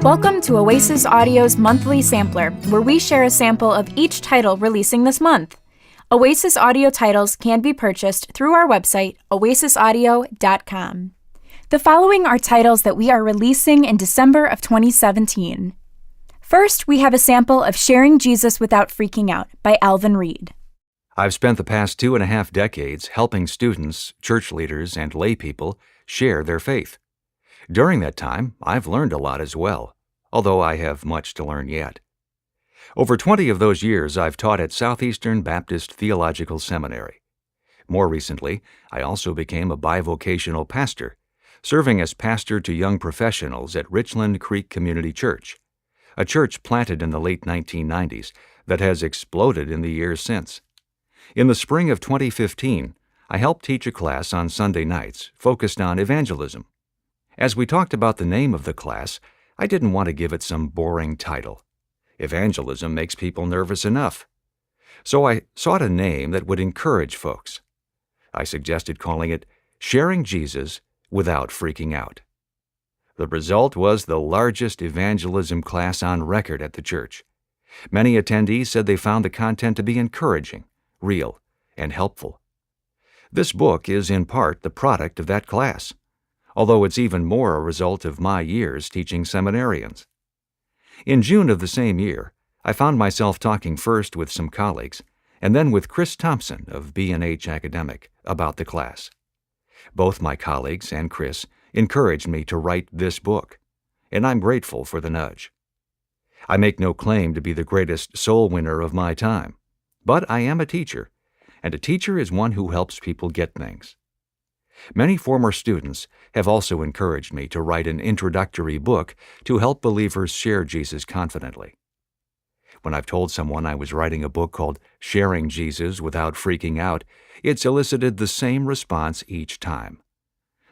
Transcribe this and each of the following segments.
Welcome to Oasis Audio's monthly sampler, where we share a sample of each title releasing this month. Oasis Audio titles can be purchased through our website, oasisaudio.com. The following are titles that we are releasing in December of 2017. First, we have a sample of Sharing Jesus Without Freaking Out by Alvin Reed. I've spent the past 2.5 decades helping students, church leaders, and lay people share their faith. During that time, I've learned a lot as well, although I have much to learn yet. Over 20 of those years, I've taught at Southeastern Baptist Theological Seminary. More recently, I also became a bivocational pastor, serving as pastor to young professionals at Richland Creek Community Church, a church planted in the late 1990s that has exploded in the years since. In the spring of 2015, I helped teach a class on Sunday nights focused on evangelism. As we talked about the name of the class, I didn't want to give it some boring title. Evangelism makes people nervous enough. So I sought a name that would encourage folks. I suggested calling it Sharing Jesus Without Freaking Out. The result was the largest evangelism class on record at the church. Many attendees said they found the content to be encouraging, real, and helpful. This book is in part the product of that class, although it's even more a result of my years teaching seminarians. In June of the same year, I found myself talking first with some colleagues and then with Chris Thompson of B&H Academic about the class. Both my colleagues and Chris encouraged me to write this book, and I'm grateful for the nudge. I make no claim to be the greatest soul winner of my time, but I am a teacher, and a teacher is one who helps people get things. Many former students have also encouraged me to write an introductory book to help believers share Jesus confidently. When I've told someone I was writing a book called Sharing Jesus Without Freaking Out, it's elicited the same response each time.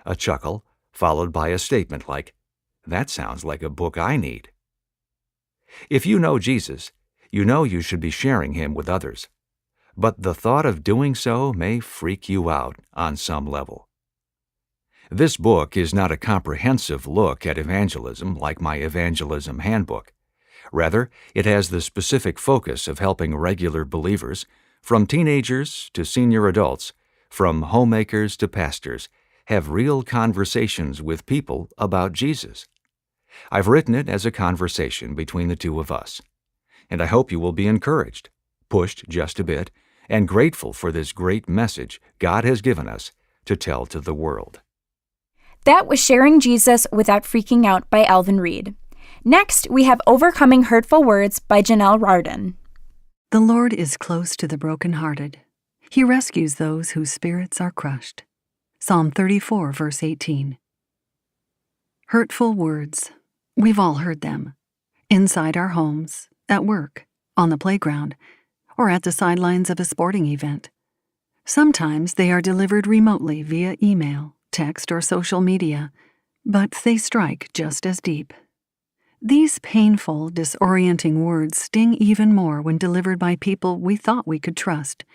A chuckle, followed by a statement like, "That sounds like a book I need." If you know Jesus, you know you should be sharing him with others. But the thought of doing so may freak you out on some level. This book is not a comprehensive look at evangelism like my evangelism handbook. Rather, it has the specific focus of helping regular believers, from teenagers to senior adults, from homemakers to pastors, have real conversations with people about Jesus. I've written it as a conversation between the two of us, and I hope you will be encouraged, pushed just a bit, and grateful for this great message God has given us to tell to the world. That was Sharing Jesus Without Freaking Out by Alvin Reed. Next, we have Overcoming Hurtful Words by Janelle Rardon. The Lord is close to the brokenhearted. He rescues those whose spirits are crushed. Psalm 34, verse 18. Hurtful words. We've all heard them. Inside our homes, at work, on the playground, or at the sidelines of a sporting event. Sometimes they are delivered remotely via email, text, or social media, but they strike just as deep. These painful, disorienting words sting even more when delivered by people we thought we could trust.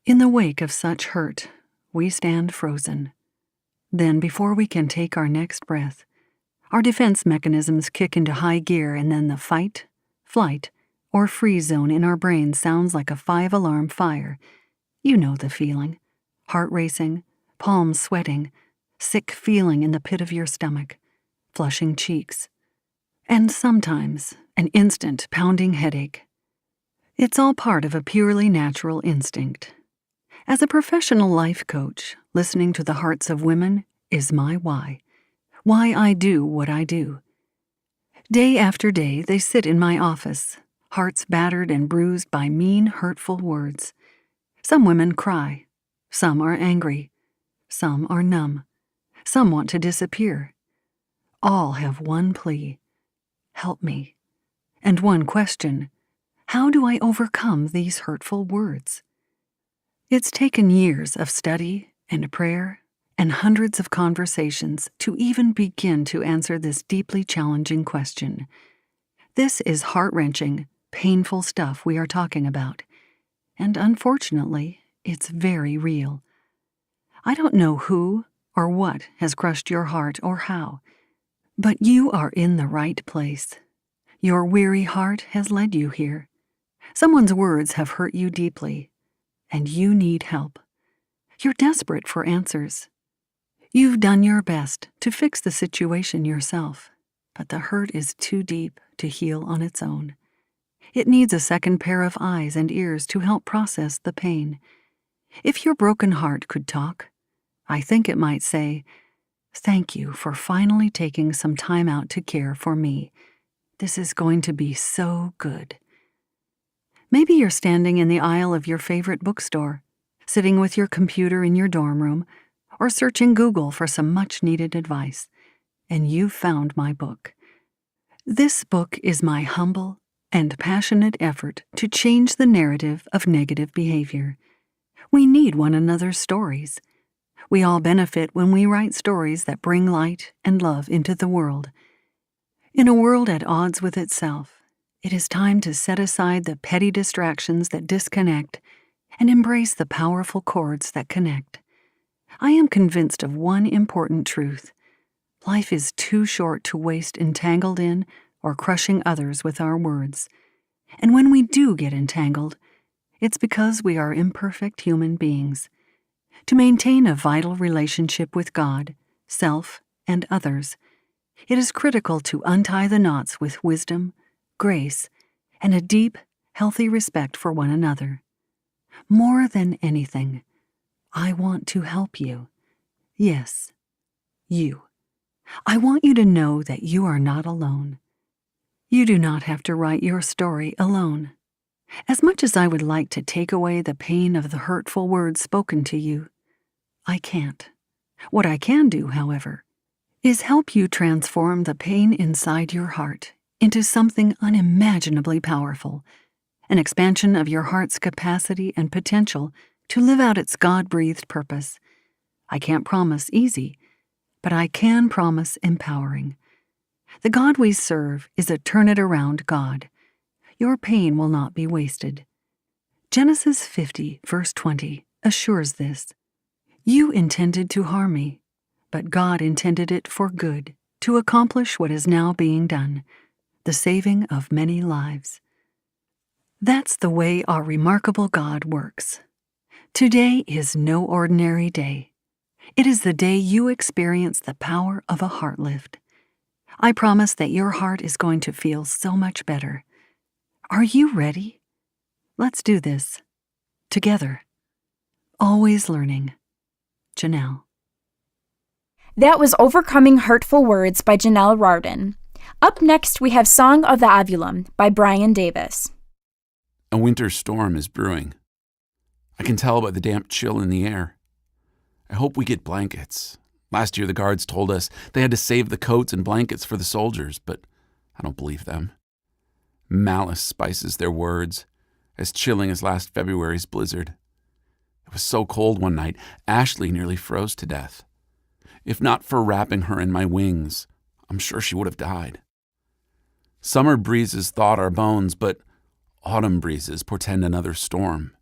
In the wake of such hurt, we stand frozen. Then, before we can take our next breath, our defense mechanisms kick into high gear, and then the fight, flight, or freeze zone in our brain sounds like a 5-alarm fire. You know the feeling. Heart racing, palms sweating, sick feeling in the pit of your stomach, flushing cheeks, and sometimes an instant pounding headache. It's all part of a purely natural instinct. As a professional life coach, listening to the hearts of women is my why I do what I do. Day after day, they sit in my office, hearts battered and bruised by mean, hurtful words. Some women cry. Some are angry. Some are numb. Some want to disappear. All have one plea: help me. And one question: how do I overcome these hurtful words? It's taken years of study and prayer and hundreds of conversations to even begin to answer this deeply challenging question. This is heart-wrenching, painful stuff we are talking about, and unfortunately, it's very real. I don't know who or what has crushed your heart or how, But you are in the right place. Your weary heart has led you here. Someone's words have hurt you deeply, and you need help. You're desperate for answers. You've done your best to fix the situation yourself, but the hurt is too deep to heal on its own. It needs a second pair of eyes and ears to help process the pain. If your broken heart could talk, I think it might say, "Thank you for finally taking some time out to care for me. This is going to be so good." Maybe you're standing in the aisle of your favorite bookstore, sitting with your computer in your dorm room, or searching Google for some much-needed advice, and you've found my book. This book is my humble and passionate effort to change the narrative of negative behavior. We need one another's stories. We all benefit when we write stories that bring light and love into the world. In a world at odds with itself, it is time to set aside the petty distractions that disconnect and embrace the powerful chords that connect. I am convinced of one important truth. Life is too short to waste entangled in or crushing others with our words. And when we do get entangled, it's because we are imperfect human beings. To maintain a vital relationship with God, self, and others, it is critical to untie the knots with wisdom, grace, and a deep, healthy respect for one another. More than anything, I want to help you. Yes, you. I want you to know that you are not alone. You do not have to write your story alone. As much as I would like to take away the pain of the hurtful words spoken to you, I can't. What I can do, however, is help you transform the pain inside your heart into something unimaginably powerful, an expansion of your heart's capacity and potential to live out its God-breathed purpose. I can't promise easy, but I can promise empowering. The God we serve is a turn-it-around God. Your pain will not be wasted. Genesis 50, verse 20, assures this. You intended to harm me, but God intended it for good, to accomplish what is now being done, the saving of many lives. That's the way our remarkable God works. Today is no ordinary day. It is the day you experience the power of a heart lift. I promise that your heart is going to feel so much better. Are you ready? Let's do this. Together. Always learning. Janelle. That was Overcoming Hurtful Words by Janelle Rardin. Up next, we have Song of the Ovulum by Brian Davis. A winter storm is brewing. I can tell by the damp chill in the air. I hope we get blankets. Last year the guards told us they had to save the coats and blankets for the soldiers, but I don't believe them. Malice spices their words, as chilling as last February's blizzard. It was so cold one night, Ashley nearly froze to death. If not for wrapping her in my wings, I'm sure she would have died. Summer breezes thawed our bones, but autumn breezes portend another storm.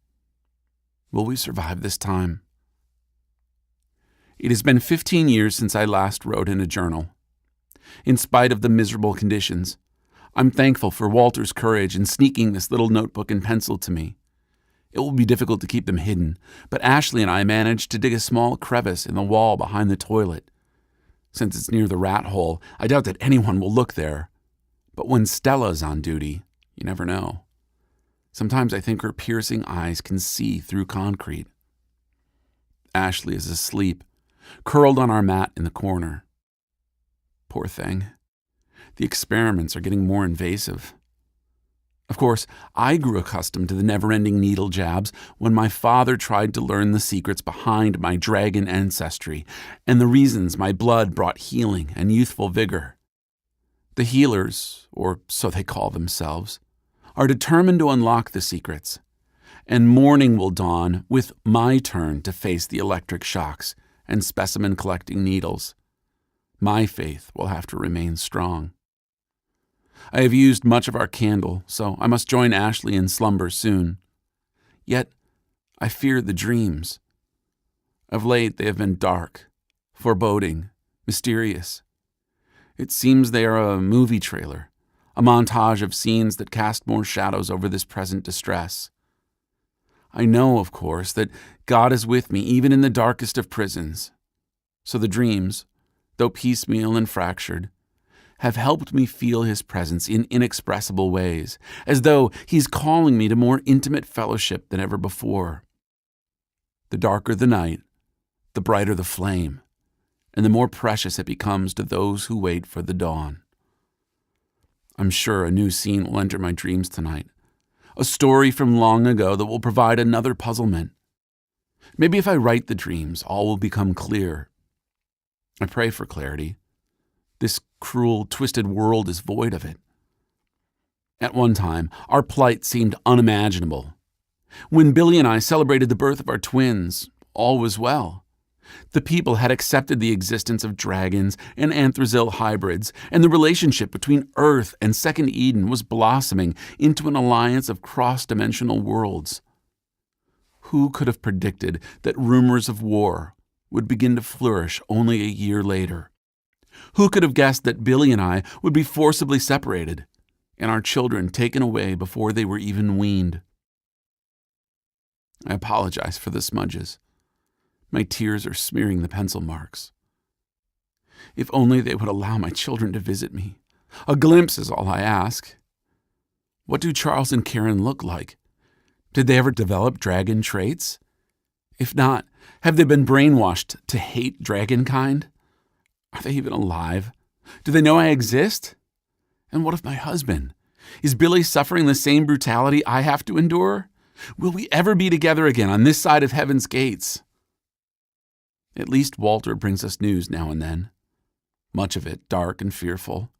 Will we survive this time? It has been 15 years since I last wrote in a journal. In spite of the miserable conditions, I'm thankful for Walter's courage in sneaking this little notebook and pencil to me. It will be difficult to keep them hidden, but Ashley and I managed to dig a small crevice in the wall behind the toilet. Since it's near the rat hole, I doubt that anyone will look there. But when Stella's on duty, you never know. Sometimes I think her piercing eyes can see through concrete. Ashley is asleep, curled on our mat in the corner. Poor thing. The experiments are getting more invasive. Of course, I grew accustomed to the never-ending needle jabs when my father tried to learn the secrets behind my dragon ancestry and the reasons my blood brought healing and youthful vigor. The healers, or so they call themselves, are determined to unlock the secrets, and morning will dawn with my turn to face the electric shocks and specimen-collecting needles. My faith will have to remain strong. I have used much of our candle, so I must join Ashley in slumber soon. Yet, I fear the dreams. Of late, they have been dark, foreboding, mysterious. It seems they are a movie trailer, a montage of scenes that cast more shadows over this present distress. I know, of course, that God is with me even in the darkest of prisons. So the dreams, though piecemeal and fractured, have helped me feel his presence in inexpressible ways, as though he's calling me to more intimate fellowship than ever before. The darker the night, the brighter the flame, and the more precious it becomes to those who wait for the dawn. I'm sure a new scene will enter my dreams tonight, a story from long ago that will provide another puzzlement. Maybe if I write the dreams, all will become clear. I pray for clarity. This cruel, twisted world is void of it. At one time, our plight seemed unimaginable. When Billy and I celebrated the birth of our twins, all was well. The people had accepted the existence of dragons and anthracite hybrids, and the relationship between Earth and Second Eden was blossoming into an alliance of cross-dimensional worlds. Who could have predicted that rumors of war would begin to flourish only a year later? Who could have guessed that Billy and I would be forcibly separated, and our children taken away before they were even weaned? I apologize for the smudges. My tears are smearing the pencil marks. If only they would allow my children to visit me. A glimpse is all I ask. What do Charles and Karen look like? Did they ever develop dragon traits? If not, have they been brainwashed to hate dragonkind? Are they even alive? Do they know I exist? And what of my husband? Is Billy suffering the same brutality I have to endure? Will we ever be together again on this side of heaven's gates? At least Walter brings us news now and then, much of it dark and fearful,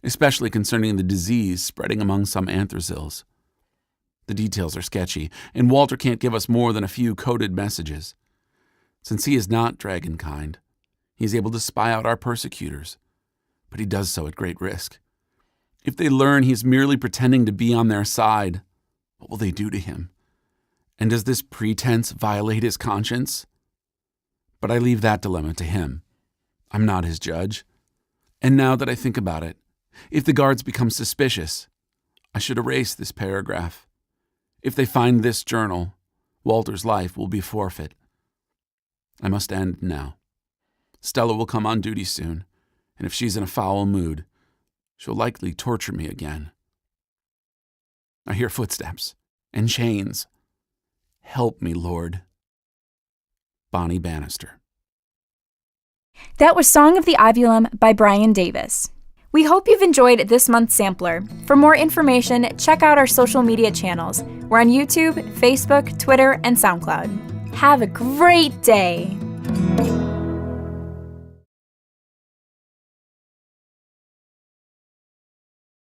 especially concerning the disease spreading among some anthracites. The details are sketchy, and Walter can't give us more than a few coded messages. Since he is not dragonkind, he is able to spy out our persecutors, but he does so at great risk. If they learn he is merely pretending to be on their side, what will they do to him? And does this pretense violate his conscience? But I leave that dilemma to him. I'm not his judge. And now that I think about it, if the guards become suspicious, I should erase this paragraph. If they find this journal, Walter's life will be forfeit. I must end now. Stella will come on duty soon, and if she's in a foul mood, she'll likely torture me again. I hear footsteps and chains. Help me, Lord. Bonnie Bannister. That was Song of the Ovulum by Brian Davis. We hope you've enjoyed this month's sampler. For more information, check out our social media channels. We're on YouTube, Facebook, Twitter, and SoundCloud. Have a great day!